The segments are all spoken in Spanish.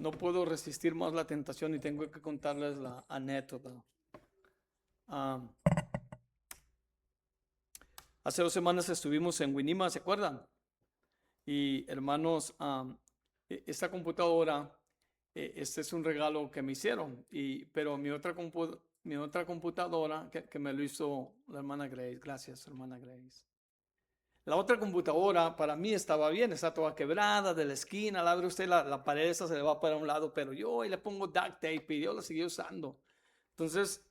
no puedo resistir más la tentación y tengo que contarles la anécdota. Um, Hace 2 semanas estuvimos en Winima, ¿se acuerdan? Y hermanos, esta computadora, este es un regalo que me hicieron, pero mi otra computadora que me lo hizo la hermana Grace, gracias hermana Grace. La otra computadora para mí estaba bien, está toda quebrada de la esquina, la abre usted, la pared esa se le va para un lado, pero yo ahí le pongo duct tape y yo la seguí usando. Entonces,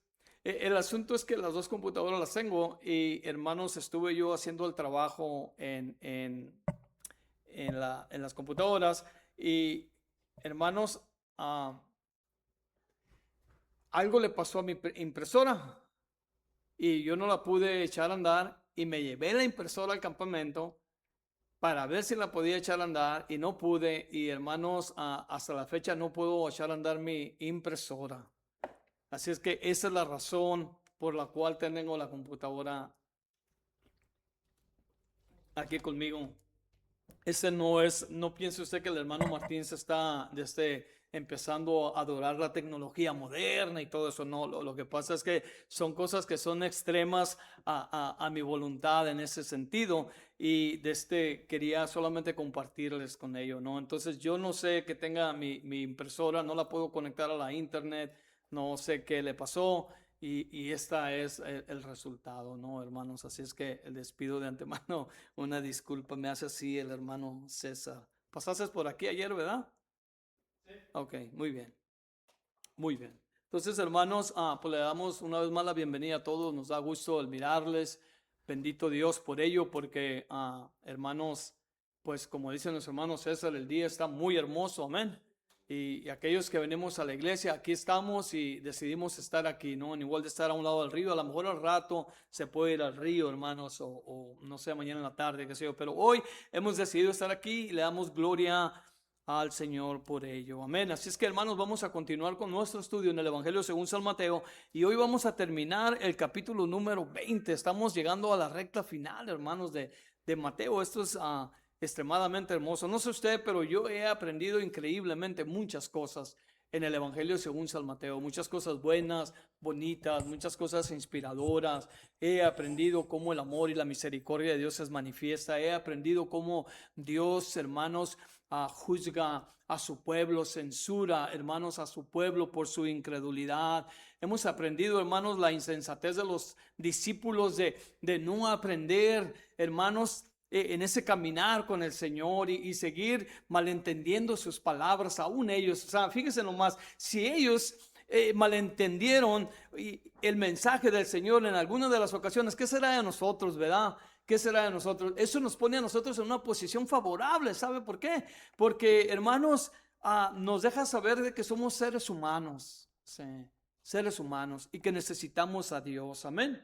el asunto es que las dos computadoras las tengo y hermanos, estuve yo haciendo el trabajo en las computadoras y hermanos, algo le pasó a mi impresora y yo no la pude echar a andar y me llevé la impresora al campamento para ver si la podía echar a andar y no pude y hermanos, hasta la fecha no puedo echar a andar mi impresora. Así es que esa es la razón por la cual tengo la computadora aquí conmigo. No piense usted que el hermano Martín se está empezando a adorar la tecnología moderna y todo eso. No, lo que pasa es que son cosas que son extremas a mi voluntad en ese sentido y quería solamente compartirles con ello, ¿no? Entonces yo no sé que tenga mi impresora, no la puedo conectar a la internet, no sé qué le pasó. Y esta es el resultado, ¿no, hermanos? Así es que les pido de antemano una disculpa, me hace así el hermano César. Pasaste por aquí ayer, ¿verdad? Sí. Ok, muy bien, muy bien. Entonces, hermanos, pues le damos una vez más la bienvenida a todos. Nos da gusto el mirarles. Bendito Dios por ello, porque, hermanos, pues como dicen los hermanos César, el día está muy hermoso, amén. Y aquellos que venimos a la iglesia, aquí estamos y decidimos estar aquí, ¿no? En igual de estar a un lado del río, a lo mejor al rato se puede ir al río, hermanos, o no sé, mañana en la tarde, qué sé yo, pero hoy hemos decidido estar aquí y le damos gloria al Señor por ello, amén. Así es que, hermanos, vamos a continuar con nuestro estudio en el Evangelio según San Mateo y hoy vamos a terminar el capítulo número 20. Estamos llegando a la recta final, hermanos, de Mateo. Esto es extremadamente hermoso. No sé usted, pero yo he aprendido increíblemente muchas cosas en el Evangelio según San Mateo. Muchas cosas buenas, bonitas, muchas cosas inspiradoras. He aprendido cómo el amor y la misericordia de Dios se manifiesta. He aprendido cómo Dios, hermanos, juzga a su pueblo, censura, hermanos, a su pueblo por su incredulidad. Hemos aprendido, hermanos, la insensatez de los discípulos de no aprender, hermanos, en ese caminar con el Señor y seguir malentendiendo sus palabras, aún ellos. O sea, fíjense nomás, si ellos malentendieron el mensaje del Señor en alguna de las ocasiones, ¿qué será de nosotros, verdad? ¿Qué será de nosotros? Eso nos pone a nosotros en una posición favorable. ¿Sabe por qué? Porque, hermanos, nos deja saber de que somos seres humanos, sí, seres humanos y que necesitamos a Dios. Amén.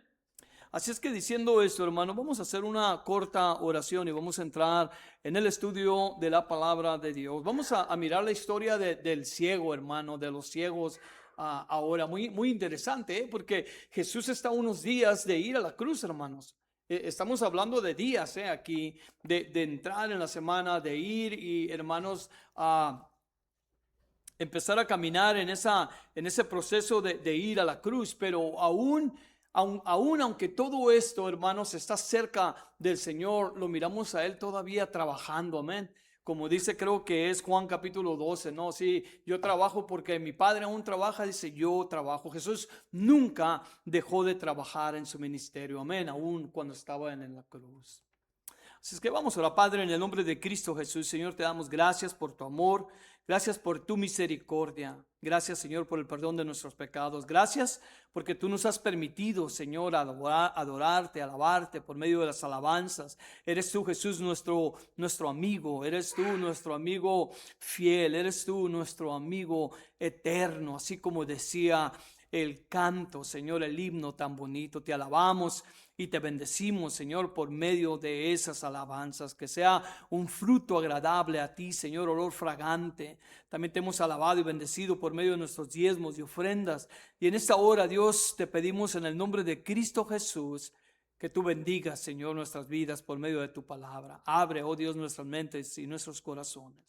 Así es que diciendo esto, hermano, vamos a hacer una corta oración y vamos a entrar en el estudio de la palabra de Dios. Vamos a mirar la historia del ciego, hermano, de los ciegos. Ahora, muy interesante, porque Jesús está a unos días de ir a la cruz, hermanos. Estamos hablando de días, aquí, de entrar en la semana, de ir y, hermanos, empezar a caminar en ese proceso de ir a la cruz, pero aunque todo esto, hermanos, está cerca del Señor, lo miramos a Él todavía trabajando, amén. Como dice, creo que es Juan capítulo 12, ¿no? Sí, yo trabajo porque mi Padre aún trabaja, dice, yo trabajo. Jesús nunca dejó de trabajar en su ministerio, amén, aún cuando estaba en la cruz. Así es que vamos a orar. Padre, en el nombre de Cristo Jesús, Señor, te damos gracias por tu amor, gracias por tu misericordia, gracias, Señor, por el perdón de nuestros pecados, gracias porque tú nos has permitido, Señor, adorarte, alabarte por medio de las alabanzas. Eres tú, Jesús, nuestro amigo, eres tú nuestro amigo fiel, eres tú nuestro amigo eterno, así como decía el canto, Señor, el himno tan bonito. Te alabamos y te bendecimos, Señor, por medio de esas alabanzas, que sea un fruto agradable a ti, Señor, olor fragante. También te hemos alabado y bendecido por medio de nuestros diezmos y ofrendas. Y en esta hora, Dios, te pedimos en el nombre de Cristo Jesús, que tú bendigas, Señor, nuestras vidas por medio de tu palabra. Abre, oh Dios, nuestras mentes y nuestros corazones.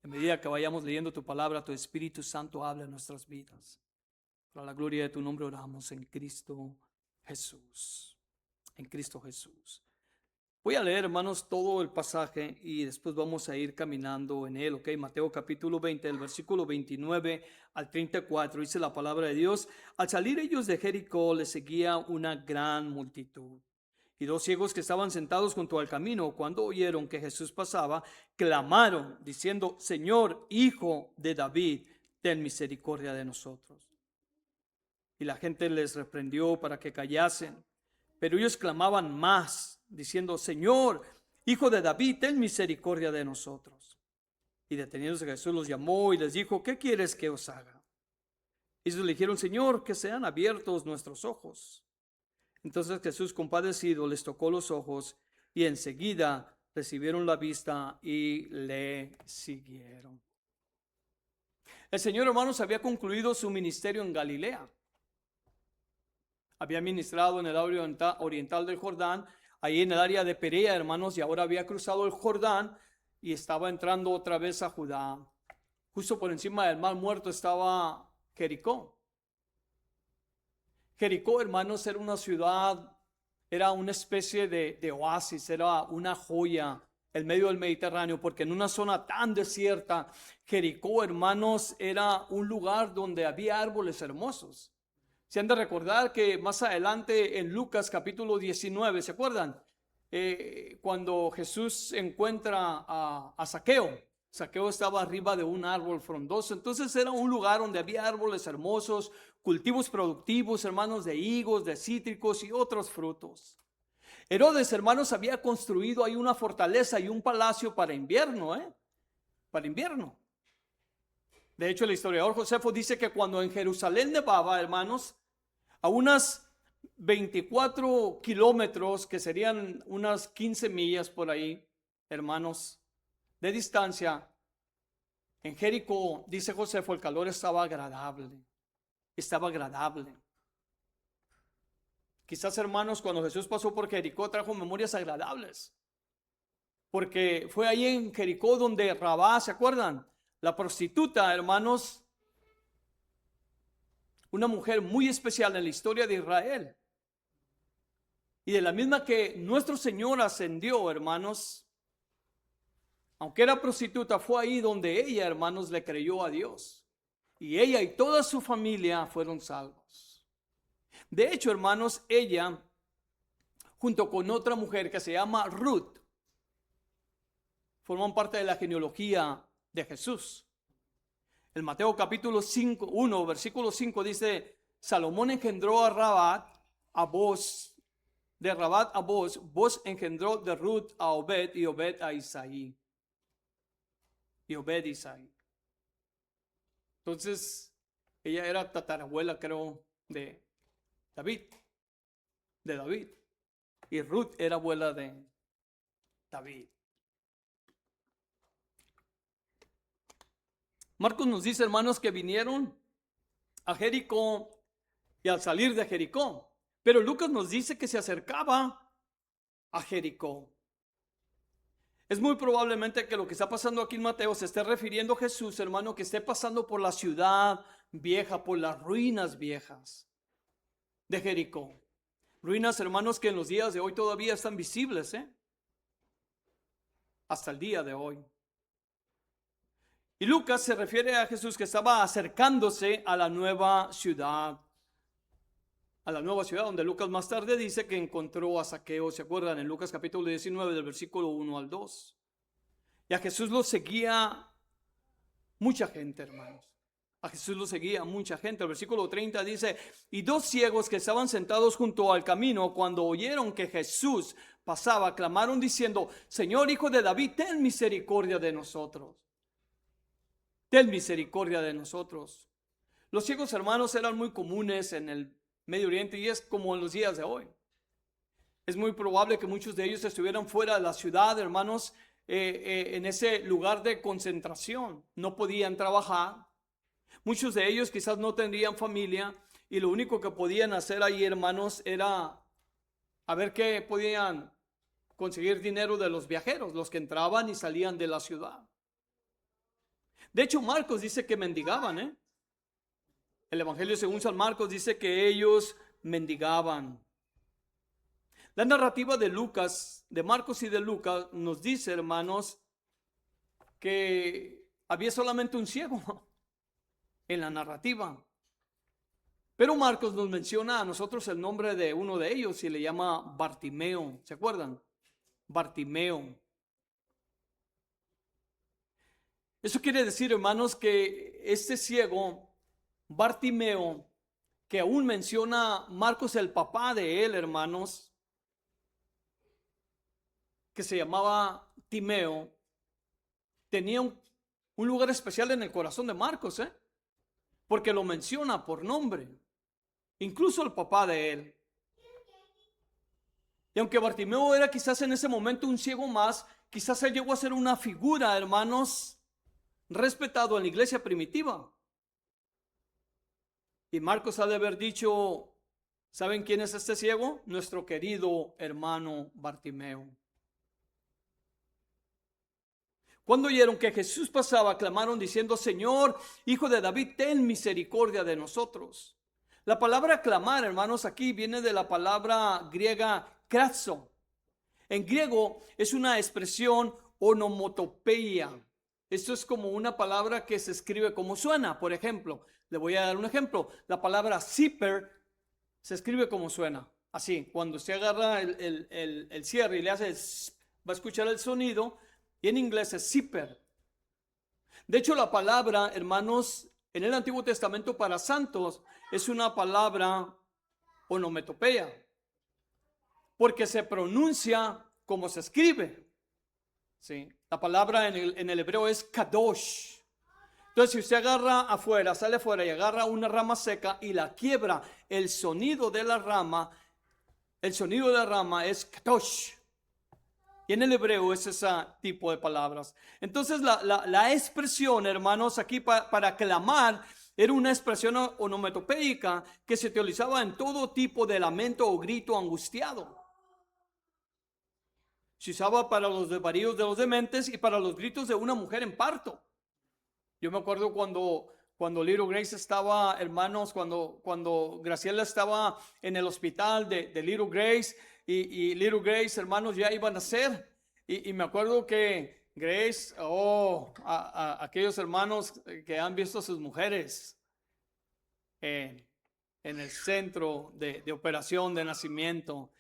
En medida que vayamos leyendo tu palabra, tu Espíritu Santo habla en nuestras vidas. Para la gloria de tu nombre oramos en Cristo Jesús. En Cristo Jesús. Voy a leer, hermanos, todo el pasaje y después vamos a ir caminando en él, ¿ok? Mateo capítulo 20, del versículo 29 al 34, dice la palabra de Dios. Al salir ellos de Jericó, les seguía una gran multitud. Y dos ciegos que estaban sentados junto al camino, cuando oyeron que Jesús pasaba, clamaron, diciendo: Señor, Hijo de David, ten misericordia de nosotros. Y la gente les reprendió para que callasen. Pero ellos clamaban más, diciendo: Señor, Hijo de David, ten misericordia de nosotros. Y deteniéndose Jesús los llamó y les dijo: ¿qué quieres que os haga? Ellos le dijeron: Señor, que sean abiertos nuestros ojos. Entonces Jesús, compadecido, les tocó los ojos y enseguida recibieron la vista y le siguieron. El Señor, hermanos, había concluido su ministerio en Galilea. Había ministrado en el área oriental del Jordán, ahí en el área de Perea, hermanos, y ahora había cruzado el Jordán y estaba entrando otra vez a Judá. Justo por encima del Mar Muerto estaba Jericó. Jericó, hermanos, era una ciudad, era una especie de oasis, era una joya en medio del Mediterráneo, porque en una zona tan desierta, Jericó, hermanos, era un lugar donde había árboles hermosos. Se han de recordar que más adelante en Lucas capítulo 19, ¿se acuerdan? Cuando Jesús encuentra a Zaqueo. Zaqueo estaba arriba de un árbol frondoso. Entonces era un lugar donde había árboles hermosos, cultivos productivos, hermanos, de higos, de cítricos y otros frutos. Herodes, hermanos, había construido ahí una fortaleza y un palacio para invierno, para invierno. De hecho, el historiador Josefo dice que cuando en Jerusalén nevaba, hermanos, a unas 24 kilómetros, que serían unas 15 millas por ahí, hermanos, de distancia, en Jericó, dice Josefo, el calor estaba agradable. Estaba agradable. Quizás, hermanos, cuando Jesús pasó por Jericó trajo memorias agradables. Porque fue ahí en Jericó donde Rabá, ¿se acuerdan? La prostituta, hermanos, una mujer muy especial en la historia de Israel. Y de la misma que nuestro Señor ascendió, hermanos, aunque era prostituta, fue ahí donde ella, hermanos, le creyó a Dios. Y ella y toda su familia fueron salvos. De hecho, hermanos, ella, junto con otra mujer que se llama Ruth, forman parte de la genealogía de Jesús. El Mateo capítulo 1, versículo 5 dice: Salomón engendró a Rabat, a Boz, de Rabat a Boz, Boz engendró de Ruth a Obed y Obed a Isaí. Y Obed Isaí. Entonces, ella era tatarabuela, creo, de David. Y Ruth era abuela de David. Marcos nos dice, hermanos, que vinieron a Jericó y al salir de Jericó. Pero Lucas nos dice que se acercaba a Jericó. Es muy probablemente que lo que está pasando aquí en Mateo se esté refiriendo a Jesús, hermano, que esté pasando por la ciudad vieja, por las ruinas viejas de Jericó. Ruinas, hermanos, que en los días de hoy todavía están visibles, hasta el día de hoy. Y Lucas se refiere a Jesús que estaba acercándose a la nueva ciudad. A la nueva ciudad, donde Lucas más tarde dice que encontró a Zaqueo. ¿Se acuerdan? En Lucas capítulo 19, del versículo 1 al 2. Y a Jesús lo seguía mucha gente, hermanos. A Jesús lo seguía mucha gente. El versículo 30 dice: y dos ciegos que estaban sentados junto al camino, cuando oyeron que Jesús pasaba, clamaron diciendo: Señor, Hijo de David, ten misericordia de nosotros. Ten misericordia de nosotros. Los ciegos, hermanos, eran muy comunes en el Medio Oriente y es como en los días de hoy. Es muy probable que muchos de ellos estuvieran fuera de la ciudad, hermanos, en ese lugar de concentración. No podían trabajar. Muchos de ellos quizás no tendrían familia y lo único que podían hacer ahí, hermanos, era a ver qué podían conseguir dinero de los viajeros, los que entraban y salían de la ciudad. De hecho, Marcos dice que mendigaban, ¿eh? El Evangelio según San Marcos dice que ellos mendigaban. La narrativa de Lucas, de Marcos y de Lucas, nos dice, hermanos, que había solamente un ciego en la narrativa. Pero Marcos nos menciona a nosotros el nombre de uno de ellos y le llama Bartimeo. ¿Se acuerdan? Bartimeo. Eso quiere decir, hermanos, que este ciego, Bartimeo, que aún menciona Marcos el papá de él, hermanos, que se llamaba Timeo, tenía un lugar especial en el corazón de Marcos, porque lo menciona por nombre, incluso el papá de él. Y aunque Bartimeo era quizás en ese momento un ciego más, quizás él llegó a ser una figura, hermanos, respetado en la iglesia primitiva. Y Marcos ha de haber dicho, ¿saben quién es este ciego? Nuestro querido hermano Bartimeo. Cuando oyeron que Jesús pasaba, clamaron diciendo, Señor, Hijo de David, ten misericordia de nosotros. La palabra clamar, hermanos, aquí viene de la palabra griega krazo. En griego es una expresión onomatopeia. Esto es como una palabra que se escribe como suena. Por ejemplo, le voy a dar un ejemplo. La palabra zipper se escribe como suena. Así, cuando se agarra el cierre y le hace, va a escuchar el sonido. Y en inglés es zipper. De hecho, la palabra, hermanos, en el Antiguo Testamento para santos es una palabra onomatopeia. Porque se pronuncia como se escribe. ¿Sí? La palabra en el hebreo es kadosh. Entonces, si usted agarra afuera, sale afuera y agarra una rama seca y la quiebra, el sonido de la rama es kadosh. Y en el hebreo es ese tipo de palabras. Entonces, la expresión, hermanos, aquí para clamar, era una expresión onomatopeica que se utilizaba en todo tipo de lamento o grito angustiado. Se usaba para los desvaríos de los dementes y para los gritos de una mujer en parto. Yo me acuerdo cuando Little Grace estaba, hermanos, cuando Graciela estaba en el hospital de Little Grace y Little Grace, hermanos, ya iban a nacer. Y me acuerdo que Grace, aquellos hermanos que han visto a sus mujeres en el centro de operación de nacimiento.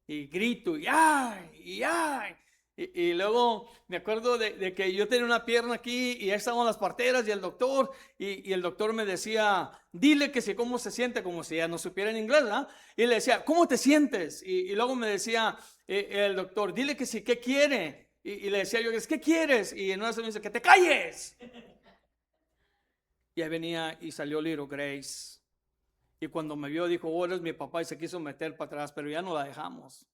Y grito, y ay, y luego me acuerdo de que yo tenía una pierna aquí y ya estaban las parteras y el doctor, y el doctor me decía, dile que si cómo se siente, como si ya no supiera en inglés, ¿no? Y le decía, ¿cómo te sientes? Y luego me decía el doctor, dile que sí, ¿qué quiere? Y le decía yo, ¿qué quieres? Y en una vez me dice, ¡que te calles! Y ahí venía y salió Little Grace. Y cuando me vio dijo, oh, eres mi papá, y se quiso meter para atrás, pero ya no la dejamos.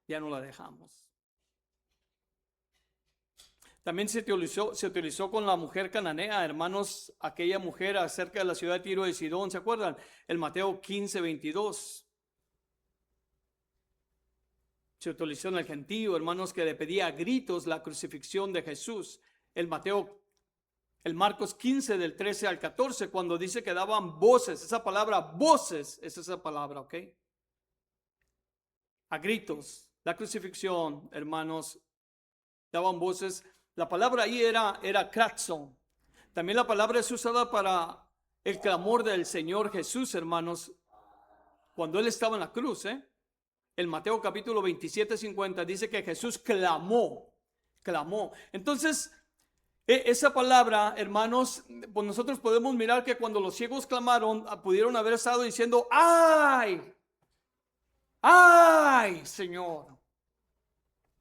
Ya no la dejamos. También se utilizó con la mujer cananea, hermanos, aquella mujer acerca de la ciudad de Tiro y Sidón, ¿se acuerdan? El Mateo 15:22. Se utilizó en el gentío, hermanos, que le pedía a gritos la crucifixión de Jesús. El Marcos 15 del 13 al 14, cuando dice que daban voces, esa palabra voces, es esa palabra, ¿ok? A gritos, la crucifixión, hermanos, daban voces. La palabra ahí era krazo. También la palabra es usada para el clamor del Señor Jesús, hermanos, cuando Él estaba en la cruz, El Mateo capítulo 27:50 dice que Jesús clamó. Entonces, esa palabra, hermanos, pues nosotros podemos mirar que cuando los ciegos clamaron, pudieron haber estado diciendo, ¡ay! ¡Ay, Señor!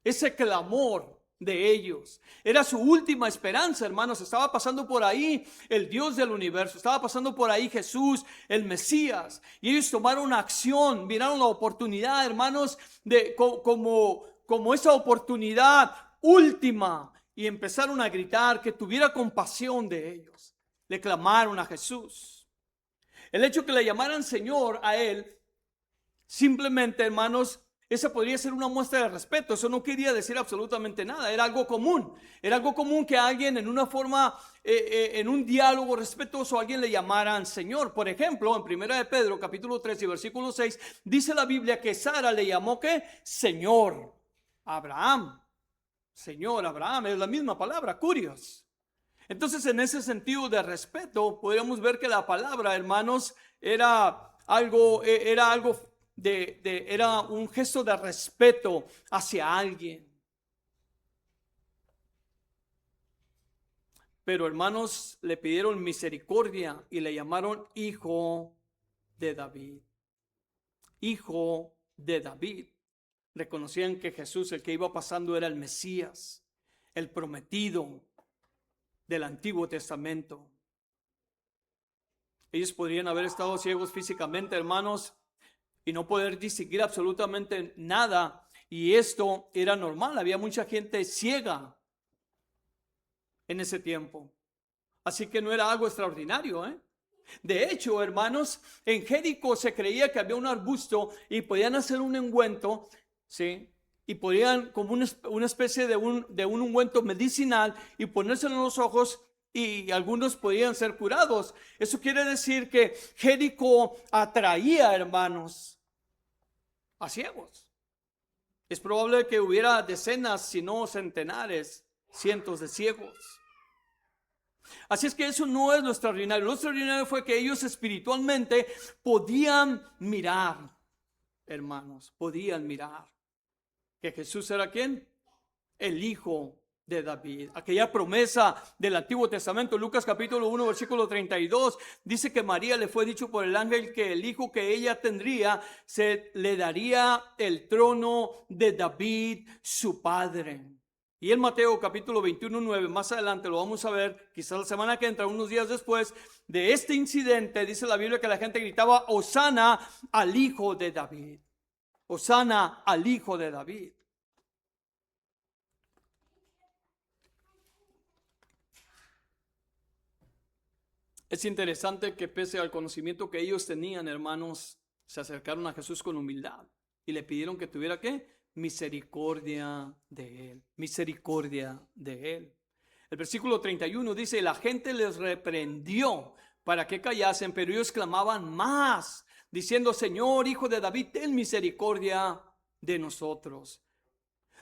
Ese clamor de ellos era su última esperanza, hermanos. Estaba pasando por ahí el Dios del universo, estaba pasando por ahí Jesús, el Mesías, y ellos tomaron acción, miraron la oportunidad, hermanos, como esa oportunidad última. Y empezaron a gritar que tuviera compasión de ellos. Le clamaron a Jesús. El hecho que le llamaran Señor a Él, simplemente, hermanos, Esa podría ser una muestra de respeto. Eso no quería decir absolutamente nada. Era algo común. Era algo común que a alguien en una forma, en un diálogo respetuoso, a alguien le llamaran Señor. Por ejemplo, en Primera de Pedro, capítulo 3 y versículo 6, dice la Biblia que Sara le llamó ¿qué? Señor Abraham. Señor Abraham, es la misma palabra, curios. Entonces, en ese sentido de respeto, podríamos ver que la palabra, hermanos, era algo era un gesto de respeto hacia alguien. Pero hermanos, le pidieron misericordia y le llamaron hijo de David. Hijo de David. Reconocían que Jesús, el que iba pasando, era el Mesías, el prometido del Antiguo Testamento. Ellos podrían haber estado ciegos físicamente, hermanos, y no poder distinguir absolutamente nada. Y esto era normal. Había mucha gente ciega en ese tiempo. Así que no era algo extraordinario, ¿eh? De hecho, hermanos, en Jericó se creía que había un arbusto y podían hacer un ungüento, ¿sí? Y podían, como una especie de un ungüento medicinal, y ponérselo en los ojos, y algunos podían ser curados. Eso quiere decir que Jericó atraía, hermanos, a ciegos. Es probable que hubiera decenas, si no centenares, cientos de ciegos. Así es que eso no es lo extraordinario. Lo extraordinario fue que ellos espiritualmente podían mirar, hermanos, podían mirar que Jesús era ¿quién? El Hijo de David. Aquella promesa del Antiguo Testamento, Lucas capítulo 1, versículo 32, dice que María le fue dicho por el ángel que el hijo que ella tendría se le daría el trono de David, su padre. Y en Mateo capítulo 21, 9, más adelante lo vamos a ver, quizás la semana que entra, unos días después de este incidente, dice la Biblia que la gente gritaba, Hosana al Hijo de David. Hosana al Hijo de David. Es interesante que pese al conocimiento que ellos tenían, hermanos, se acercaron a Jesús con humildad y le pidieron que tuviera ¿qué? Misericordia de él, misericordia de él. El versículo 31 dice, la gente les reprendió para que callasen, pero ellos clamaban más, diciendo, Señor, Hijo de David, ten misericordia de nosotros.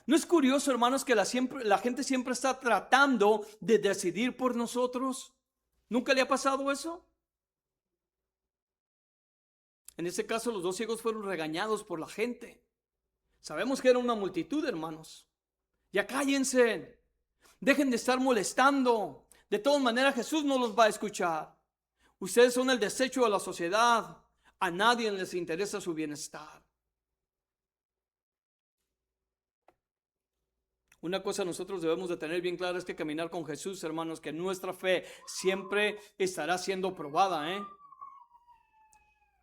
¿No es curioso, hermanos, que la gente siempre está tratando de decidir por nosotros? ¿Nunca le ha pasado eso? En este caso, los dos ciegos fueron regañados por la gente. Sabemos que era una multitud, hermanos. Ya cállense. Dejen de estar molestando. De todas maneras, Jesús no los va a escuchar. Ustedes son el desecho de la sociedad. A nadie les interesa su bienestar. Una cosa nosotros debemos de tener bien clara es que caminar con Jesús, hermanos, que nuestra fe siempre estará siendo probada, ¿eh?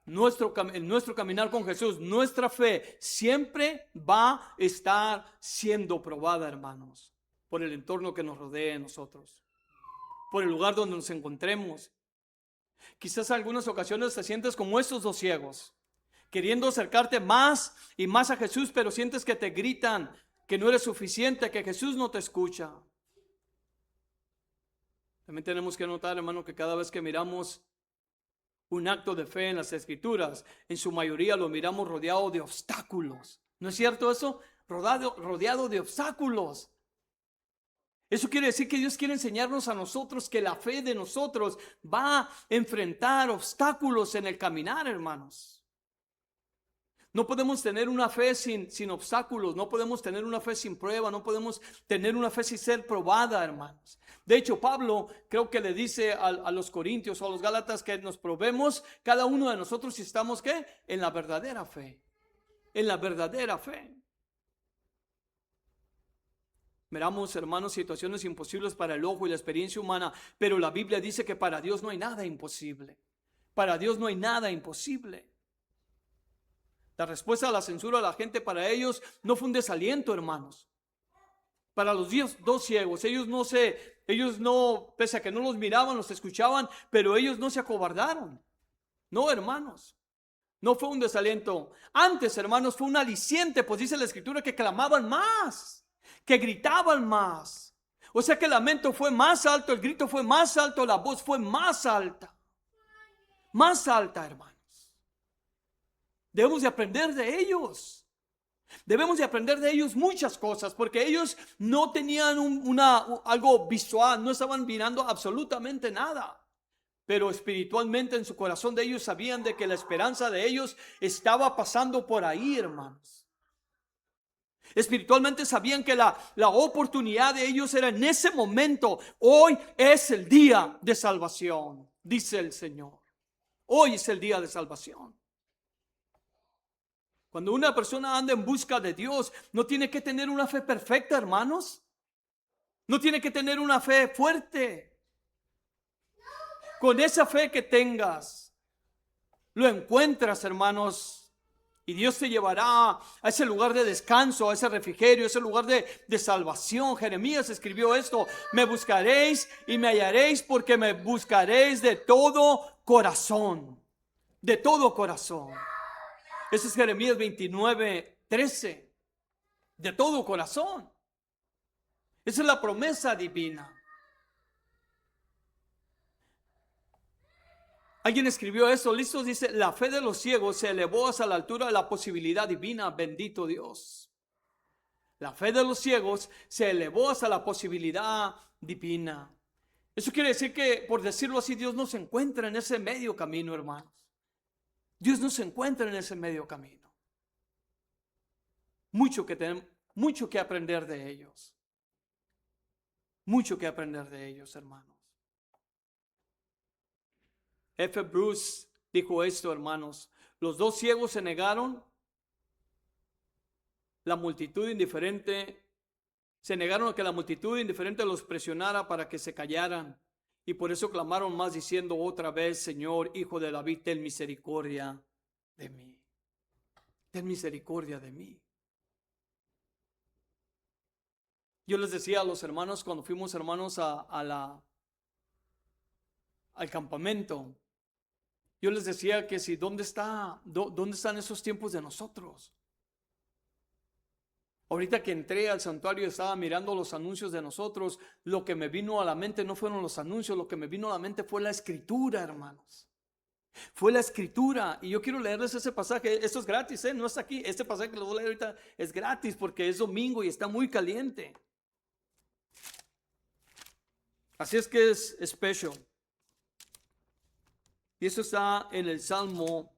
Nuestro caminar con Jesús, nuestra fe siempre va a estar siendo probada, hermanos, por el entorno que nos rodea a nosotros, por el lugar donde nos encontremos. Quizás en algunas ocasiones te sientes como estos dos ciegos, queriendo acercarte más y más a Jesús, pero sientes que te gritan que no eres suficiente, que Jesús no te escucha. También tenemos que notar, hermano, que cada vez que miramos un acto de fe en las Escrituras, en su mayoría lo miramos rodeado de obstáculos. ¿No es cierto eso? Rodeado de obstáculos. Eso quiere decir que Dios quiere enseñarnos a nosotros que la fe de nosotros va a enfrentar obstáculos en el caminar, hermanos. No podemos tener una fe sin obstáculos, no podemos tener una fe sin prueba, no podemos tener una fe sin ser probada, hermanos. De hecho, Pablo creo que le dice a los corintios o a los gálatas que nos probemos cada uno de nosotros si estamos ¿qué? En la verdadera fe, en la verdadera fe. Miramos, hermanos, situaciones imposibles para el ojo y la experiencia humana, pero la Biblia dice que para Dios no hay nada imposible. Para Dios no hay nada imposible. La respuesta a la censura de la gente para ellos no fue un desaliento, hermanos. Para los dos ciegos, ellos no, pese a que no los miraban, los escuchaban, pero ellos no se acobardaron. No, hermanos. No fue un desaliento. Antes, hermanos, fue un aliciente, pues dice la Escritura que clamaban más, que gritaban más. O sea que el lamento fue más alto, el grito fue más alto, la voz fue más alta. Más alta, hermanos. Debemos de aprender de ellos. Debemos de aprender de ellos muchas cosas, porque ellos no tenían algo visual, no estaban mirando absolutamente nada. Pero espiritualmente en su corazón de ellos sabían de que la esperanza de ellos estaba pasando por ahí, hermanos. Espiritualmente sabían que la oportunidad de ellos era en ese momento. Hoy es el día de salvación, dice el Señor. Hoy es el día de salvación. Cuando una persona anda en busca de Dios, no tiene que tener una fe perfecta, hermanos. No tiene que tener una fe fuerte. Con esa fe que tengas, lo encuentras, hermanos. Y Dios te llevará a ese lugar de descanso, a ese refrigerio, a ese lugar de salvación. Jeremías escribió esto: me buscaréis y me hallaréis, porque me buscaréis de todo corazón. De todo corazón. Ese es Jeremías 29:13. De todo corazón. Esa es la promesa divina. Alguien escribió eso, listo, dice: la fe de los ciegos se elevó hasta la altura de la posibilidad divina. Bendito Dios. La fe de los ciegos se elevó hasta la posibilidad divina. Eso quiere decir que, por decirlo así, Dios no se encuentra en ese medio camino, hermanos. Dios no se encuentra en ese medio camino. Mucho que aprender de ellos. Mucho que aprender de ellos, hermanos. F. Bruce dijo esto, hermanos: los dos ciegos se negaron. La multitud indiferente se negaron a que la multitud indiferente los presionara para que se callaran, y por eso clamaron más, diciendo otra vez: Señor, Hijo de David, ten misericordia de mí. Ten misericordia de mí. Yo les decía a los hermanos cuando fuimos, hermanos, al campamento, yo les decía que si ¿dónde están esos tiempos de nosotros? Ahorita que entré al santuario, estaba mirando los anuncios de nosotros. Lo que me vino a la mente no fueron los anuncios, lo que me vino a la mente fue la Escritura, hermanos. Fue la Escritura. Y yo quiero leerles ese pasaje. Esto es gratis, no está aquí. Este pasaje que lo voy a leer ahorita es gratis porque es domingo y está muy caliente. Así es que es especial. Y eso está en el Salmo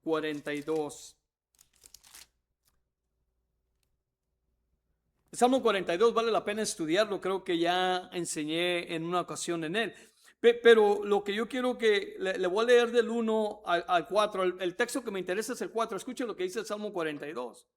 42. El Salmo 42 vale la pena estudiarlo. Creo que ya enseñé en una ocasión en él. Pero lo que yo quiero que le voy a leer del 1 al 4. El texto que me interesa es el 4. Escuche lo que dice el Salmo 42.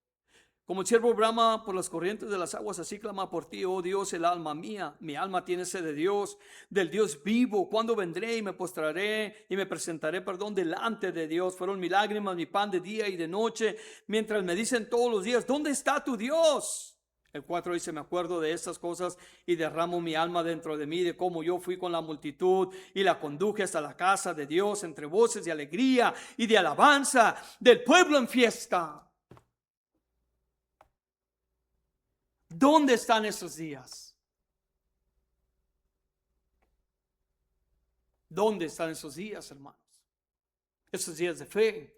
Como el siervo brama por las corrientes de las aguas, así clama por ti, oh Dios, el alma mía. Mi alma tiene sed de Dios, del Dios vivo. ¿Cuándo vendré y me postraré y me presentaré, delante de Dios? Fueron mis lágrimas, mi pan de día y de noche, mientras me dicen todos los días: ¿dónde está tu Dios? El 4 dice: me acuerdo de estas cosas y derramo mi alma dentro de mí, de cómo yo fui con la multitud y la conduje hasta la casa de Dios, entre voces de alegría y de alabanza del pueblo en fiesta. ¿Dónde están esos días? ¿Dónde están esos días, hermanos? Esos días de fe.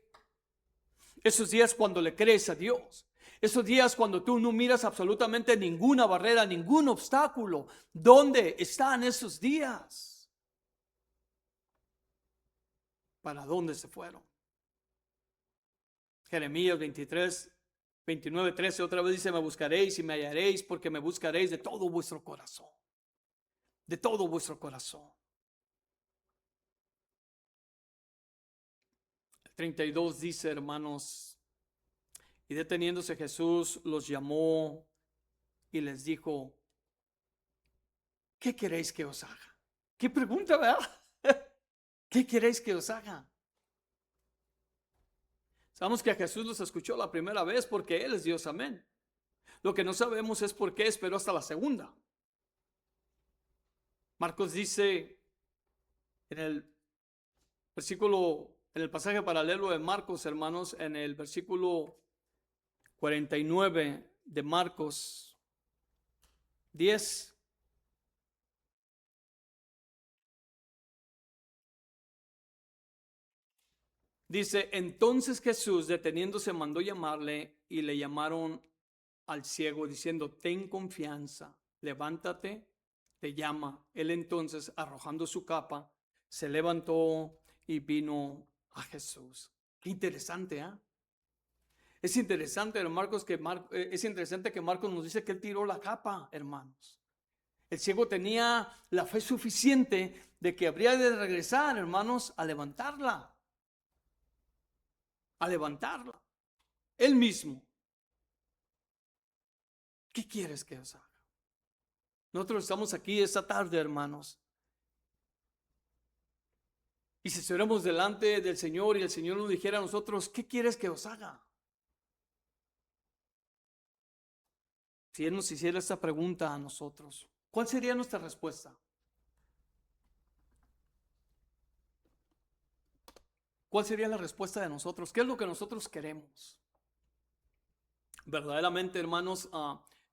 Esos días cuando le crees a Dios. Esos días cuando tú no miras absolutamente ninguna barrera, ningún obstáculo. ¿Dónde están esos días? ¿Para dónde se fueron? Jeremías 29:13 otra vez dice: me buscaréis y me hallaréis, porque me buscaréis de todo vuestro corazón. De todo vuestro corazón. El 32 dice, hermanos: y deteniéndose Jesús los llamó y les dijo: ¿qué queréis que os haga? ¿Qué pregunta, verdad? ¿Qué queréis que os haga? Sabemos que a Jesús los escuchó la primera vez porque Él es Dios, amén. Lo que no sabemos es por qué esperó hasta la segunda. Marcos dice en el versículo En el pasaje paralelo de Marcos, hermanos, en el versículo 49 de Marcos 10. Dice, entonces Jesús, deteniéndose, mandó llamarle y le llamaron al ciego diciendo, ten confianza, levántate, te llama. Él entonces, arrojando su capa, se levantó y vino a Jesús. Qué interesante, ¿eh? Es interesante, Marcos, es interesante que Marcos nos dice que él tiró la capa, hermanos. El ciego tenía la fe suficiente de que habría de regresar, hermanos, a levantarla. A levantarla. Él mismo. ¿Qué quieres que os haga? Nosotros estamos aquí esta tarde, hermanos. Y si estuviéramos delante del Señor y el Señor nos dijera a nosotros, ¿qué quieres que os haga? Si Él nos hiciera esta pregunta a nosotros, ¿cuál sería nuestra respuesta? ¿Cuál sería la respuesta de nosotros? ¿Qué es lo que nosotros queremos? Verdaderamente, hermanos,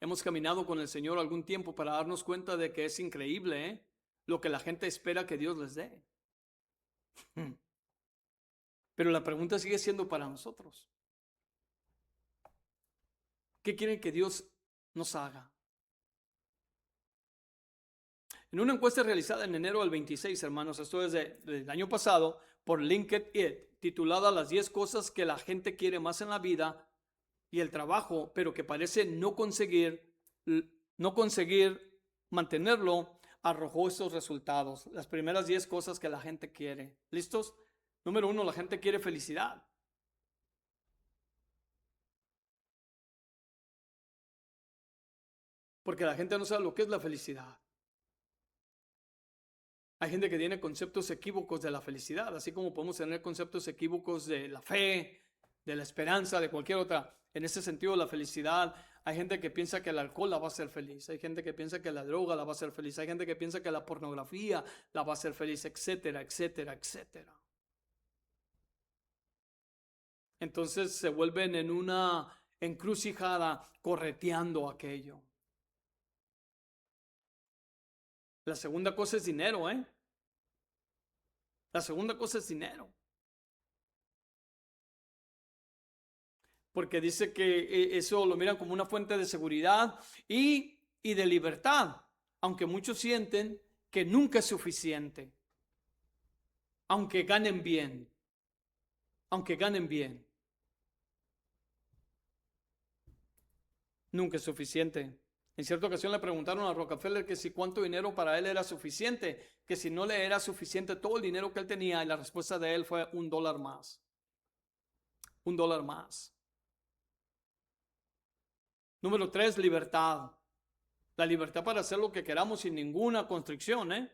hemos caminado con el Señor algún tiempo para darnos cuenta de que es increíble, lo que la gente espera que Dios les dé. Pero la pregunta sigue siendo para nosotros. ¿Qué quieren que Dios nos haga? En una encuesta realizada en enero del 26, hermanos, esto es del año pasado, por LinkedIn, titulada Las 10 cosas que la gente quiere más en la vida y el trabajo, pero que parece no conseguir mantenerlo, arrojó estos resultados. Las primeras 10 cosas que la gente quiere. ¿Listos? Número 1, la gente quiere felicidad. Porque la gente no sabe lo que es la felicidad. Hay gente que tiene conceptos equívocos de la felicidad, así como podemos tener conceptos equívocos de la fe, de la esperanza, de cualquier otra. En ese sentido, la felicidad, hay gente que piensa que el alcohol la va a hacer feliz, hay gente que piensa que la droga la va a hacer feliz, hay gente que piensa que la pornografía la va a hacer feliz, etcétera, etcétera, etcétera. Entonces se vuelven en una encrucijada correteando aquello. La segunda cosa es dinero, La segunda cosa es dinero. Porque dice que eso lo miran como una fuente de seguridad y de libertad, aunque muchos sienten que nunca es suficiente, aunque ganen bien, nunca es suficiente. En cierta ocasión le preguntaron a Rockefeller que si cuánto dinero para él era suficiente, que si no le era suficiente todo el dinero que él tenía, y la respuesta de él fue $1 más. $1 más. Número 3, libertad. La libertad para hacer lo que queramos sin ninguna constricción,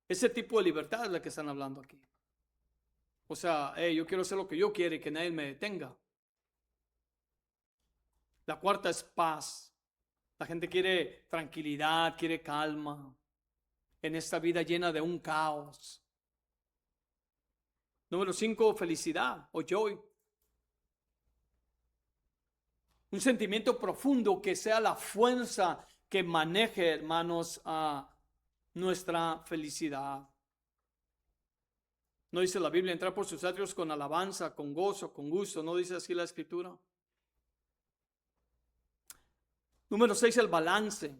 Ese tipo de libertad es la que están hablando aquí. O sea, yo quiero hacer lo que yo quiero y que nadie me detenga. La cuarta es paz. La gente quiere tranquilidad, quiere calma en esta vida llena de un caos. Número 5, felicidad o joy. Un sentimiento profundo que sea la fuerza que maneje, hermanos, a nuestra felicidad. No dice la Biblia entrar por sus atrios con alabanza, con gozo, con gusto. No dice así la Escritura. Número 6, el balance.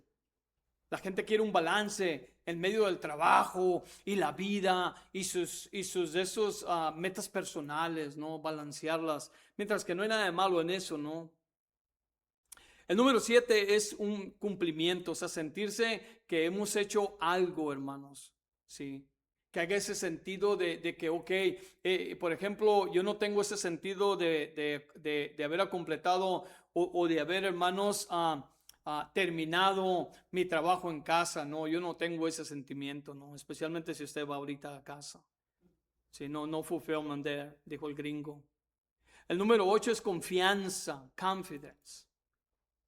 La gente quiere un balance en medio del trabajo y la vida y sus metas personales, ¿no? Balancearlas. Mientras que no hay nada de malo en eso, ¿no? El número 7 es un cumplimiento, o sea, sentirse que hemos hecho algo, hermanos, ¿sí? Que haya ese sentido de que, ok, por ejemplo, yo no tengo ese sentido de haber completado o de haber, hermanos, terminado mi trabajo en casa. No, yo no tengo ese sentimiento, ¿no? Especialmente si usted va ahorita a casa. Sí, no fulfillment there, dijo el gringo. El número 8 es confianza, confidence.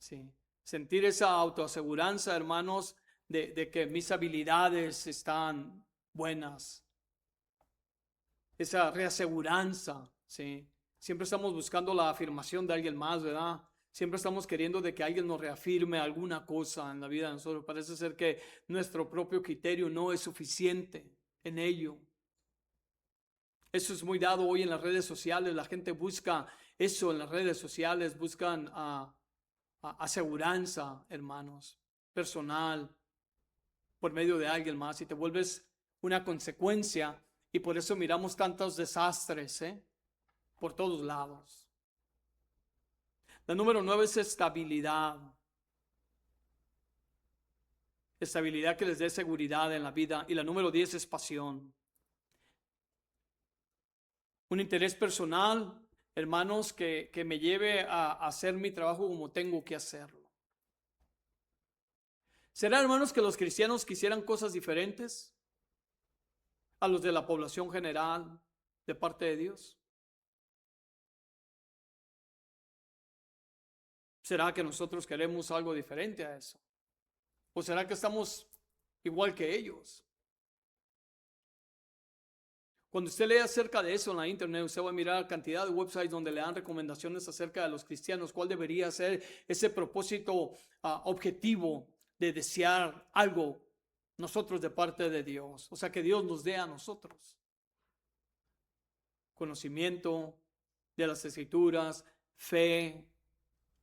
Sí, sentir esa autoaseguranza, hermanos, de que mis habilidades están buenas. esa reaseguranza, ¿sí? Siempre estamos buscando la afirmación de alguien más, ¿verdad? Siempre estamos queriendo de que alguien nos reafirme alguna cosa en la vida de nosotros. Parece ser que nuestro propio criterio no es suficiente en ello. Eso es muy dado hoy en las redes sociales. La gente busca eso en las redes sociales, buscan aseguranza, hermanos, personal, por medio de alguien más, y te vuelves una consecuencia, y por eso miramos tantos desastres, por todos lados. La número 9 es estabilidad. Estabilidad que les dé seguridad en la vida. Y la número 10 es pasión. Un interés personal, hermanos, que me lleve a hacer mi trabajo como tengo que hacerlo. ¿Será, hermanos, que los cristianos quisieran cosas diferentes a los de la población general de parte de Dios? ¿Será que nosotros queremos algo diferente a eso? ¿O será que estamos igual que ellos? Cuando usted lee acerca de eso en la internet, usted va a mirar cantidad de websites donde le dan recomendaciones acerca de los cristianos, cuál debería ser ese propósito objetivo de desear algo nosotros de parte de Dios. O sea, que Dios nos dé a nosotros conocimiento de las Escrituras, fe,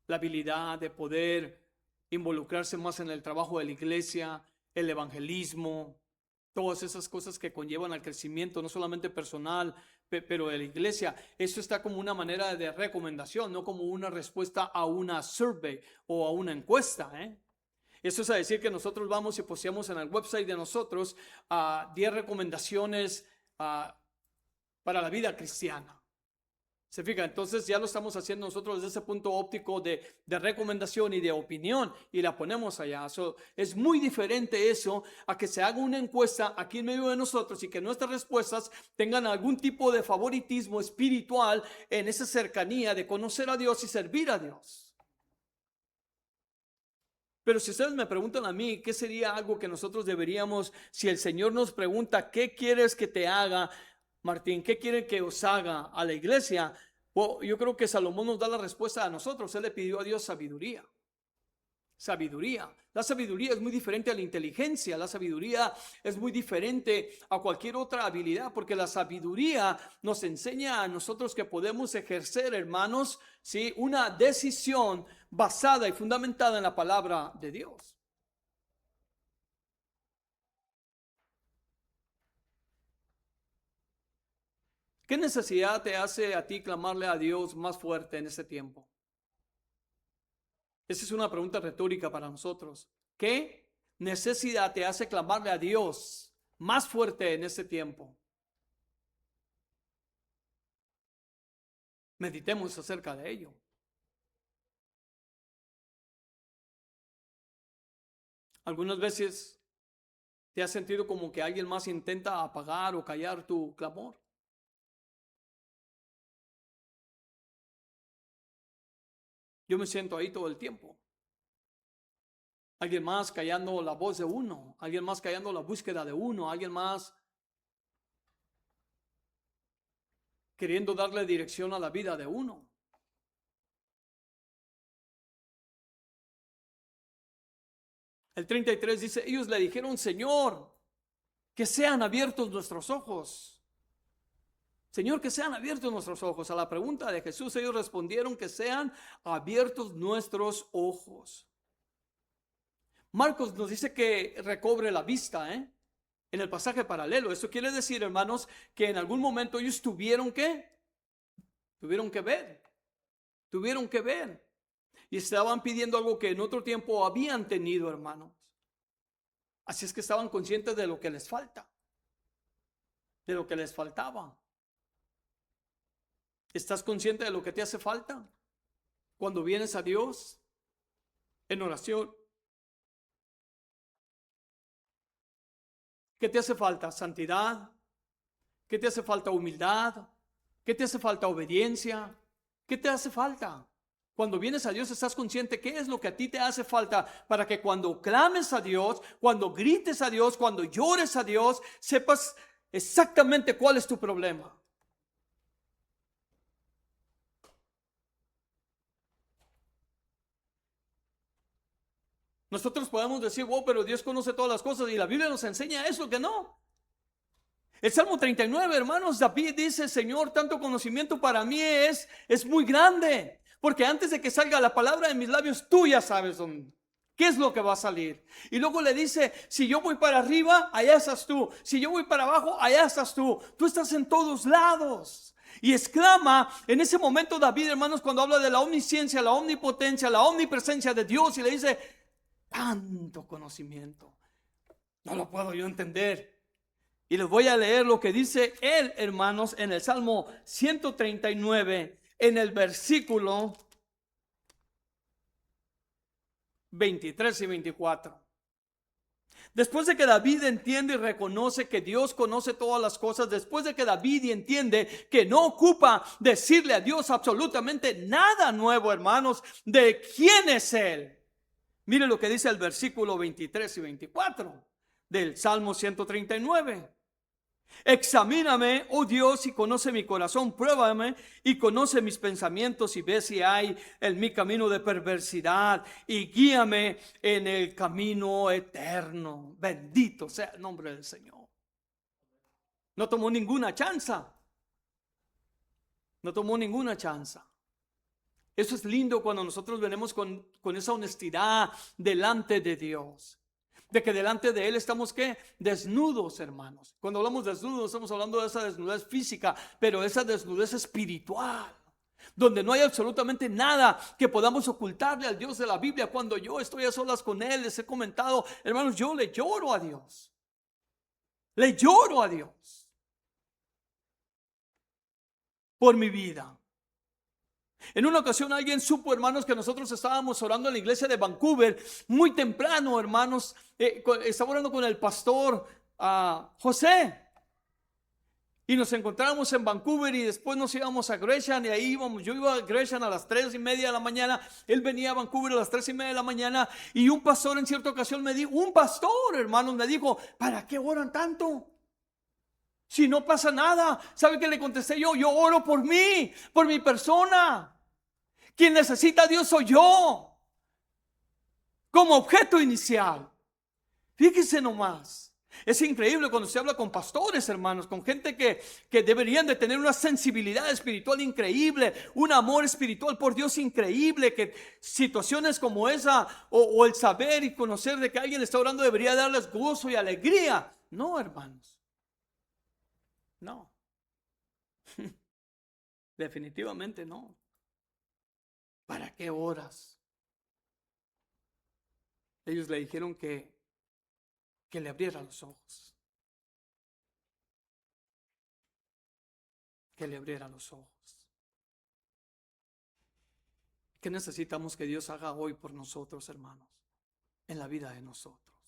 la habilidad de poder involucrarse más en el trabajo de la iglesia, el evangelismo, todas esas cosas que conllevan al crecimiento, no solamente personal, pero de la iglesia. Eso está como una manera de recomendación, no como una respuesta a una survey o a una encuesta. Eso es a decir que nosotros vamos y posteamos en el website de nosotros 10 recomendaciones para la vida cristiana. ¿Se fija? Entonces ya lo estamos haciendo nosotros desde ese punto óptico de recomendación y de opinión, y la ponemos allá. Es muy diferente eso a que se haga una encuesta aquí en medio de nosotros y que nuestras respuestas tengan algún tipo de favoritismo espiritual en esa cercanía de conocer a Dios y servir a Dios. Pero si ustedes me preguntan a mí, ¿qué sería algo que nosotros deberíamos, si el Señor nos pregunta, ¿qué quieres que te haga, Martín? ¿Qué quiere que os haga a la iglesia? Bueno, yo creo que Salomón nos da la respuesta a nosotros. Él le pidió a Dios sabiduría. Sabiduría. La sabiduría es muy diferente a la inteligencia. La sabiduría es muy diferente a cualquier otra habilidad, porque la sabiduría nos enseña a nosotros que podemos ejercer, hermanos, ¿sí?, una decisión basada y fundamentada en la palabra de Dios. ¿Qué necesidad te hace a ti clamarle a Dios más fuerte en este tiempo? Esa es una pregunta retórica para nosotros. ¿Qué necesidad te hace clamarle a Dios más fuerte en este tiempo? Meditemos acerca de ello. Algunas veces te has sentido como que alguien más intenta apagar o callar tu clamor. Yo me siento ahí todo el tiempo. Alguien más callando la voz de uno, alguien más callando la búsqueda de uno, alguien más queriendo darle dirección a la vida de uno. El 33 dice, ellos le dijeron, Señor, que sean abiertos nuestros ojos. Señor, que sean abiertos nuestros ojos. A la pregunta de Jesús, ellos respondieron que sean abiertos nuestros ojos. Marcos nos dice que recobre la vista, en el pasaje paralelo. Eso quiere decir, hermanos, que en algún momento ellos tuvieron que ver. Y estaban pidiendo algo que en otro tiempo habían tenido, hermanos. Así es que estaban conscientes de lo que les falta, de lo que les faltaba. ¿Estás consciente de lo que te hace falta cuando vienes a Dios en oración? ¿Qué te hace falta? ¿Santidad? ¿Qué te hace falta? ¿Humildad? ¿Qué te hace falta? ¿Obediencia? ¿Qué te hace falta? Cuando vienes a Dios, estás consciente qué es lo que a ti te hace falta para que cuando clames a Dios, cuando grites a Dios, cuando llores a Dios, sepas exactamente cuál es tu problema. Nosotros podemos decir, wow, pero Dios conoce todas las cosas, y la Biblia nos enseña eso, que no. El Salmo 39, hermanos, David dice, Señor, tanto conocimiento para mí es muy grande, porque antes de que salga la palabra de mis labios, tú ya sabes qué es lo que va a salir. Y luego le dice, si yo voy para arriba, allá estás tú. Si yo voy para abajo, allá estás tú. Tú estás en todos lados. Y exclama en ese momento David, hermanos, cuando habla de la omnisciencia, la omnipotencia, la omnipresencia de Dios, y le dice, tanto conocimiento, no lo puedo yo entender. Y les voy a leer lo que dice él, hermanos, en el Salmo 139, en el versículo 23 y 24. Después de que David entiende y reconoce que Dios conoce todas las cosas, después de que David entiende que no ocupa decirle a Dios absolutamente nada nuevo, hermanos, de quién es Él. Mire lo que dice el versículo 23 y 24 del Salmo 139. Examíname, oh Dios, y conoce mi corazón, pruébame y conoce mis pensamientos, y ve si hay en mi camino de perversidad, y guíame en el camino eterno. Bendito sea el nombre del Señor. No tomó ninguna chance. No tomó ninguna chance. Eso es lindo cuando nosotros venimos con esa honestidad delante de Dios. De que delante de Él estamos ¿qué? Desnudos, hermanos. Cuando hablamos de desnudos, estamos hablando de esa desnudez física, pero esa desnudez espiritual, donde no hay absolutamente nada que podamos ocultarle al Dios de la Biblia. Cuando yo estoy a solas con Él, les he comentado, hermanos, yo le lloro a Dios. Le lloro a Dios por mi vida. En una ocasión alguien supo, hermanos, que nosotros estábamos orando en la iglesia de Vancouver muy temprano, hermanos. Estaba orando con el pastor José. Y nos encontrábamos en Vancouver y después nos íbamos a Gresham, y ahí íbamos. Yo iba a Gresham a las 3:30 de la mañana. Él venía a Vancouver a las 3:30 de la mañana. Y un pastor en cierta ocasión me dijo, un pastor, hermanos, me dijo, ¿para qué oran tanto? Si no pasa nada. ¿Sabe qué le contesté yo? Yo oro por mí, por mi persona. Quien necesita a Dios soy yo, como objeto inicial. Fíjense nomás. Es increíble cuando se habla con pastores, hermanos, con gente que deberían de tener una sensibilidad espiritual increíble, un amor espiritual por Dios increíble, que situaciones como esa o el saber y conocer de que alguien está orando debería darles gozo y alegría. No, hermanos. No. Definitivamente no. ¿Para qué oras? Ellos le dijeron que le abriera los ojos. Que le abriera los ojos. ¿Qué necesitamos que Dios haga hoy por nosotros, hermanos? En la vida de nosotros.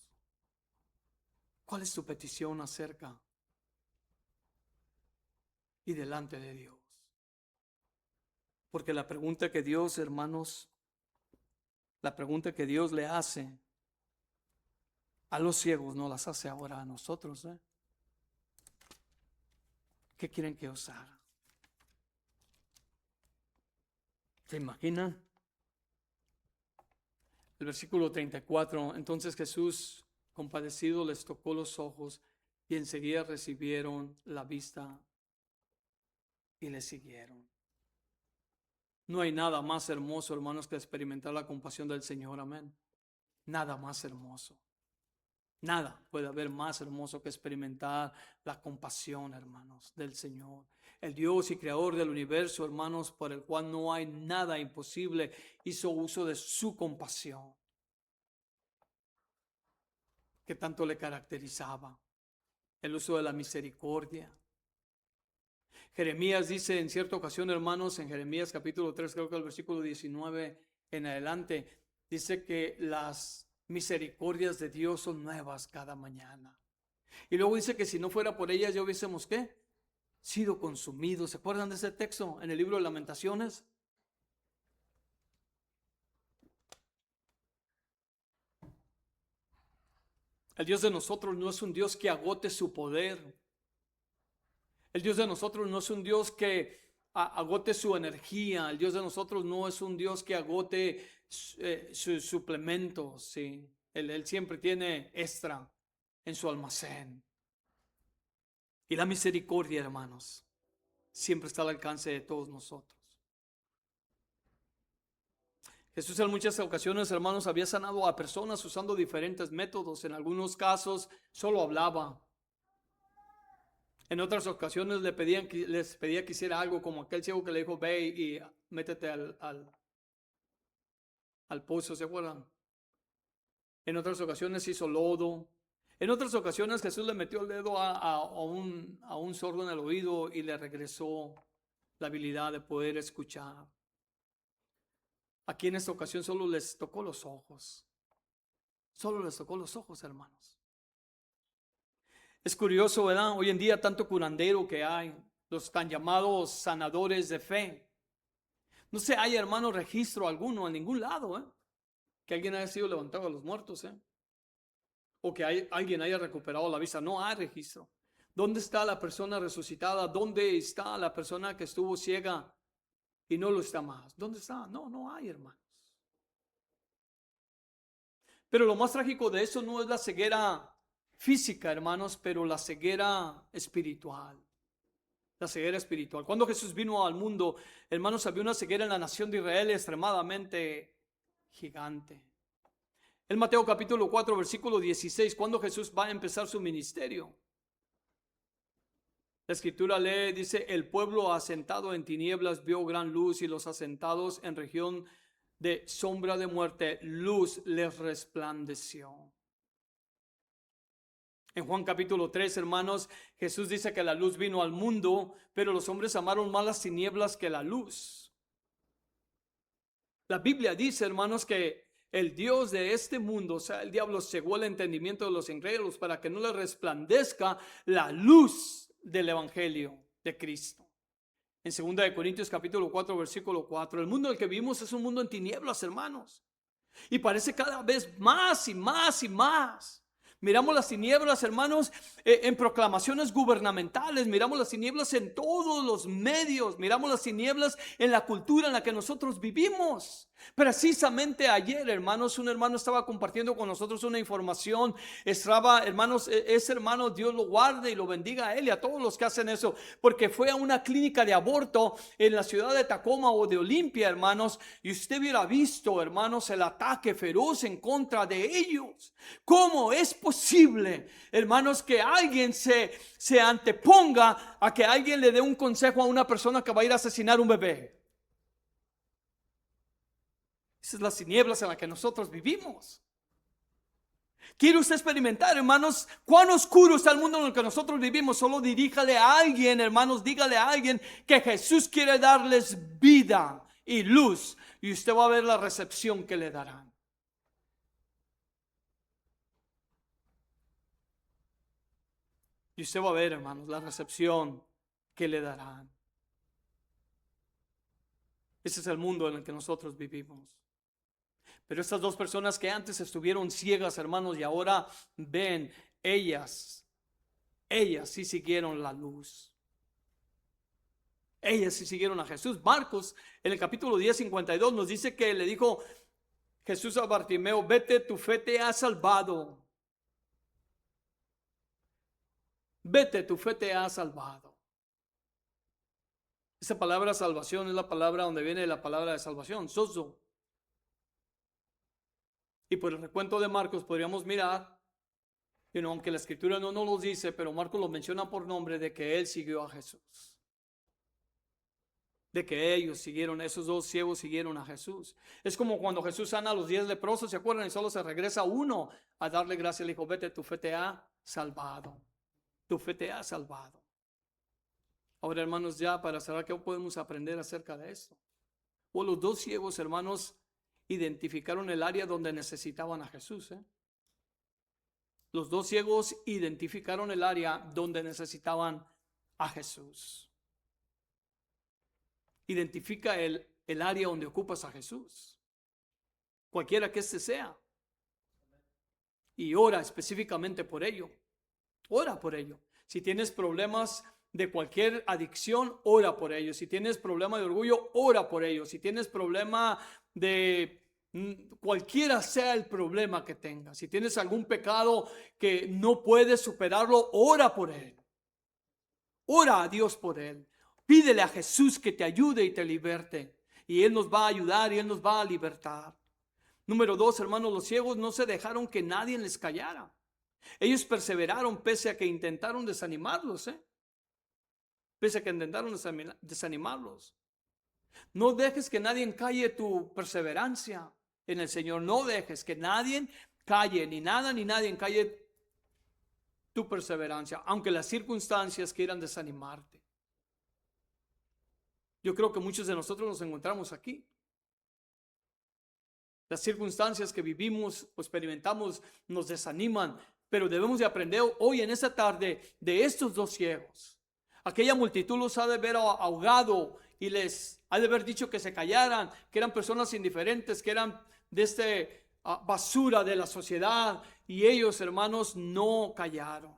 ¿Cuál es tu petición acerca y delante de Dios? Porque la pregunta que Dios, hermanos, la pregunta que Dios le hace a los ciegos no las hace ahora a nosotros. ¿Qué quieren que os haga? ¿Se imaginan? El versículo 34. Entonces Jesús, compadecido, les tocó los ojos, y enseguida recibieron la vista y le siguieron. No hay nada más hermoso, hermanos, que experimentar la compasión del Señor. Amén. Nada más hermoso. Nada puede haber más hermoso que experimentar la compasión, hermanos, del Señor. El Dios y creador del universo, hermanos, por el cual no hay nada imposible, hizo uso de su compasión, que tanto le caracterizaba. El uso de la misericordia. Jeremías dice en cierta ocasión, hermanos, en Jeremías capítulo 3, creo que el versículo 19 en adelante, dice que las misericordias de Dios son nuevas cada mañana. Y luego dice que si no fuera por ellas ya hubiésemos ¿qué? Sido consumidos. ¿Se acuerdan de ese texto en el libro de Lamentaciones? El Dios de nosotros no es un Dios que agote su poder. El Dios de nosotros no es un Dios que agote su energía. El Dios de nosotros no es un Dios que agote sus suplementos, ¿sí? Él siempre tiene extra en su almacén. Y la misericordia, hermanos, siempre está al alcance de todos nosotros. Jesús en muchas ocasiones, hermanos, había sanado a personas usando diferentes métodos. En algunos casos solo hablaba. En otras ocasiones les pedía que hiciera algo, como aquel ciego que le dijo, ve y métete al pozo, ¿se acuerdan? En otras ocasiones hizo lodo. En otras ocasiones Jesús le metió el dedo a un sordo en el oído y le regresó la habilidad de poder escuchar. Aquí en esta ocasión solo les tocó los ojos. Solo les tocó los ojos, hermanos. Es curioso, ¿verdad? Hoy en día tanto curandero que hay, los tan llamados sanadores de fe. No se hay, hermano, registro alguno en ningún lado, que alguien haya sido levantado de los muertos, o que alguien haya recuperado la vista. No hay registro. ¿Dónde está la persona resucitada? ¿Dónde está la persona que estuvo ciega y no lo está más? ¿Dónde está? No hay, hermanos. Pero lo más trágico de eso no es la ceguera física, hermanos, pero la ceguera espiritual. La ceguera espiritual. Cuando Jesús vino al mundo, hermanos, había una ceguera en la nación de Israel extremadamente gigante. En Mateo capítulo 4, versículo 16, cuando Jesús va a empezar su ministerio, la escritura lee, dice, el pueblo asentado en tinieblas vio gran luz, y los asentados en región de sombra de muerte, luz les resplandeció. En Juan capítulo 3, hermanos, Jesús dice que la luz vino al mundo, pero los hombres amaron más las tinieblas que la luz. La Biblia dice, hermanos, que el Dios de este mundo, o sea, el diablo, cegó el entendimiento de los incrédulos para que no les resplandezca la luz del evangelio de Cristo. En 2 Corintios capítulo 4, versículo 4, el mundo en el que vivimos es un mundo en tinieblas, hermanos. Y parece cada vez más y más y más. Miramos las tinieblas, hermanos, en proclamaciones gubernamentales. Miramos las tinieblas en todos los medios. Miramos las tinieblas en la cultura en la que nosotros vivimos. Precisamente ayer, hermanos, un hermano estaba compartiendo con nosotros una información. Estaba, hermanos, ese hermano, Dios lo guarde y lo bendiga a él y a todos los que hacen eso, porque fue a una clínica de aborto en la ciudad de Tacoma o de Olimpia, hermanos, y usted hubiera visto, hermanos, el ataque feroz en contra de ellos. ¿Cómo es posible, hermanos, que alguien se anteponga a que alguien le dé un consejo a una persona que va a ir a asesinar un bebé? Esas son las tinieblas en las que nosotros vivimos. ¿Quiere usted experimentar, hermanos, cuán oscuro está el mundo en el que nosotros vivimos? Solo diríjale a alguien, hermanos, dígale a alguien que Jesús quiere darles vida y luz, y usted va a ver la recepción que le darán. Y usted va a ver, hermanos, la recepción que le darán. Ese es el mundo en el que nosotros vivimos. Pero estas dos personas que antes estuvieron ciegas, hermanos, y ahora ven, ellas sí siguieron la luz. Ellas sí siguieron a Jesús. Marcos, en el capítulo 10, 52, nos dice que le dijo Jesús a Bartimeo, vete, tu fe te ha salvado. Vete, tu fe te ha salvado. Esa palabra salvación es la palabra donde viene la palabra de salvación, sozo. Y por el recuento de Marcos podríamos mirar, aunque la escritura no nos lo dice, pero Marcos lo menciona por nombre, de que él siguió a Jesús. De que ellos siguieron, esos dos ciegos siguieron a Jesús. Es como cuando Jesús sana a los 10 leprosos, ¿se acuerdan? Y solo se regresa uno a darle gracias. Le dijo, vete, tu fe te ha salvado. Tu fe te ha salvado. Ahora, hermanos, ya para cerrar, ¿qué podemos aprender acerca de esto? Los dos ciegos, hermanos, identificaron el área donde necesitaban a Jesús. Los dos ciegos identificaron el área donde necesitaban a Jesús. Identifica el área donde ocupas a Jesús, cualquiera que este sea, y ora específicamente por ello. Ora por ello. Si tienes problemas de cualquier adicción, ora por ello. Si tienes problema de orgullo, ora por ello. Si tienes problema de Cualquiera sea el problema que tengas, si tienes algún pecado que no puedes superarlo, ora por él. Ora a Dios por él. Pídele a Jesús que te ayude y te liberte. Y Él nos va a ayudar y Él nos va a libertar. Número 2, hermanos, los ciegos no se dejaron que nadie les callara. Ellos perseveraron pese a que intentaron desanimarlos. Pese a que intentaron desanimarlos. No dejes que nadie calle tu perseverancia en el Señor. No dejes que nadie calle, ni nada ni nadie calle tu perseverancia, aunque las circunstancias quieran desanimarte. Yo creo que muchos de nosotros nos encontramos aquí. Las circunstancias que vivimos o experimentamos nos desaniman, pero debemos de aprender hoy en esta tarde de estos dos ciegos. Aquella multitud los ha de haber ahogado y les ha de haber dicho que se callaran, que eran personas indiferentes, que eran de basura de la sociedad, y ellos, hermanos, no callaron.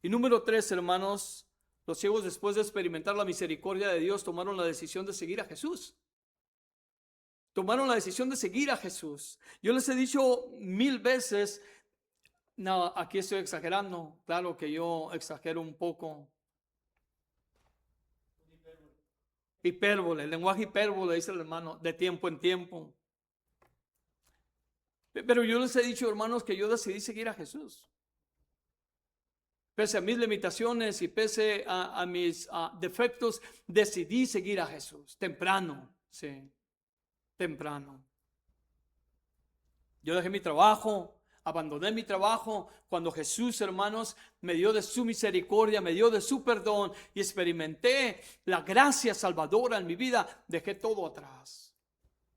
Y número 3, hermanos, los ciegos, después de experimentar la misericordia de Dios, tomaron la decisión de seguir a Jesús. Tomaron la decisión de seguir a Jesús. Yo les he dicho 1000 veces, no, aquí estoy exagerando, claro que yo exagero un poco. Hipérbole, el lenguaje hipérbole, dice el hermano, de tiempo en tiempo. Pero yo les he dicho, hermanos, que yo decidí seguir a Jesús. Pese a mis limitaciones y pese a mis defectos, decidí seguir a Jesús. Temprano, sí, temprano. Yo dejé mi trabajo, abandoné mi trabajo cuando Jesús, hermanos, me dio de su misericordia, me dio de su perdón y experimenté la gracia salvadora en mi vida. Dejé todo atrás,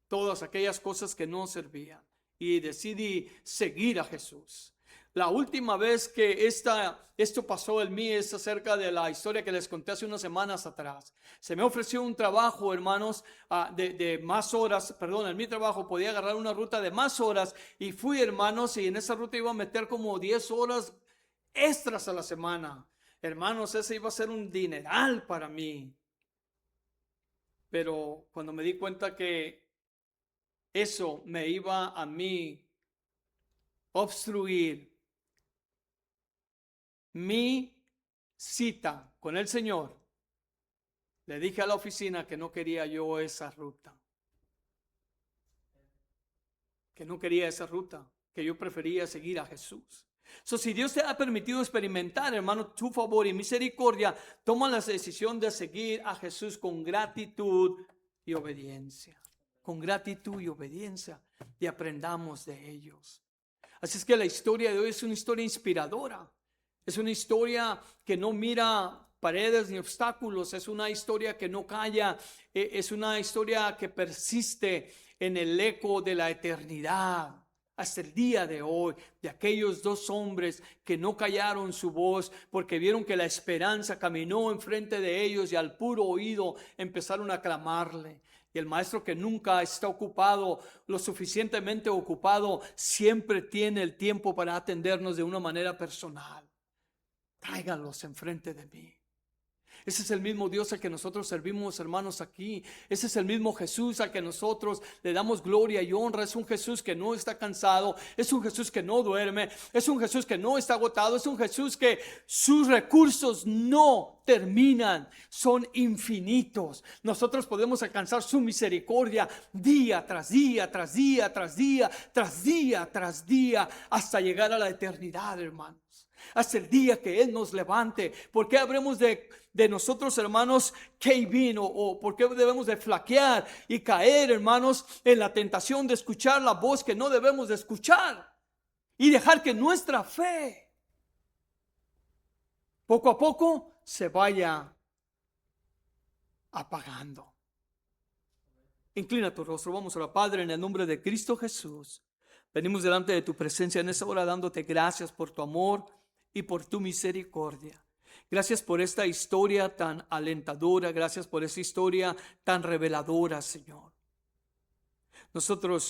todas aquellas cosas que no servían, y decidí seguir a Jesús. La última vez que esto pasó en mí es acerca de la historia que les conté hace unas semanas atrás. Se me ofreció un trabajo, hermanos, de más horas. Perdón, en mi trabajo podía agarrar una ruta de más horas y fui, hermanos, y en esa ruta iba a meter como 10 horas extras a la semana. Hermanos, ese iba a ser un dineral para mí. Pero cuando me di cuenta que eso me iba a mí obstruir mi cita con el Señor, le dije a la oficina que no quería yo esa ruta. Que no quería esa ruta, que yo prefería seguir a Jesús. Si Dios te ha permitido experimentar, hermano, tu favor y misericordia, toma la decisión de seguir a Jesús con gratitud y obediencia. Con gratitud y obediencia, y aprendamos de ellos. Así es que la historia de hoy es una historia inspiradora. Es una historia que no mira paredes ni obstáculos. Es una historia que no calla. Es una historia que persiste en el eco de la eternidad. Hasta el día de hoy, de aquellos dos hombres que no callaron su voz porque vieron que la esperanza caminó enfrente de ellos y al puro oído empezaron a clamarle. Y el maestro, que nunca está ocupado, lo suficientemente ocupado, siempre tiene el tiempo para atendernos de una manera personal. Tráiganlos enfrente de mí. Ese es el mismo Dios al que nosotros servimos, hermanos, aquí. Ese es el mismo Jesús al que nosotros le damos gloria y honra. Es un Jesús que no está cansado. Es un Jesús que no duerme. Es un Jesús que no está agotado. Es un Jesús que sus recursos no terminan. Son infinitos. Nosotros podemos alcanzar su misericordia día tras día, tras día, tras día, tras día, tras día, hasta llegar a la eternidad, hermanos. Hasta el día que Él nos levante. ¿Por qué habremos de nosotros, hermanos, cave in, o por qué debemos de flaquear y caer, hermanos, en la tentación de escuchar la voz que no debemos de escuchar y dejar que nuestra fe poco a poco se vaya apagando? Inclina tu rostro, vamos a orar. Padre, en el nombre de Cristo Jesús, venimos delante de tu presencia en esta hora dándote gracias por tu amor y por tu misericordia. Gracias por esta historia tan alentadora. Gracias por esta historia tan reveladora, Señor.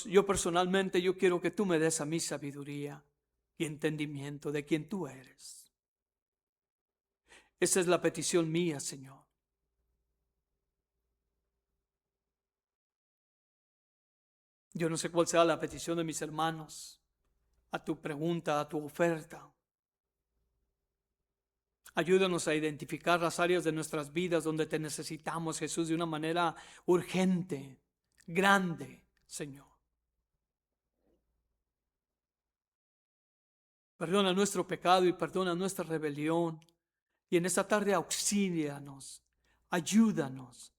Yo personalmente, yo quiero que tú me des a mí sabiduría y entendimiento de quién tú eres. Esa es la petición mía, Señor. Yo no sé cuál sea la petición de mis hermanos, a tu pregunta, a tu oferta. Ayúdanos a identificar las áreas de nuestras vidas donde te necesitamos, Jesús, de una manera urgente, grande, Señor. Perdona nuestro pecado y perdona nuestra rebelión. Y en esta tarde auxílianos, ayúdanos.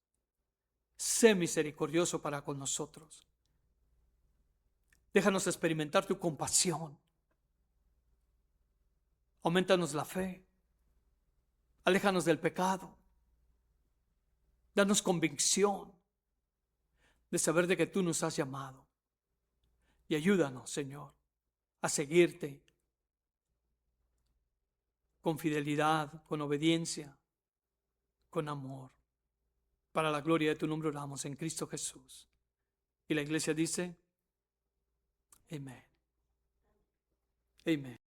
Sé misericordioso para con nosotros. Déjanos experimentar tu compasión. Aumentanos la fe. Aléjanos del pecado. Danos convicción de saber de que tú nos has llamado. Y ayúdanos, Señor, a seguirte con fidelidad, con obediencia, con amor. Para la gloria de tu nombre oramos en Cristo Jesús. Y la iglesia dice, amén. Amén.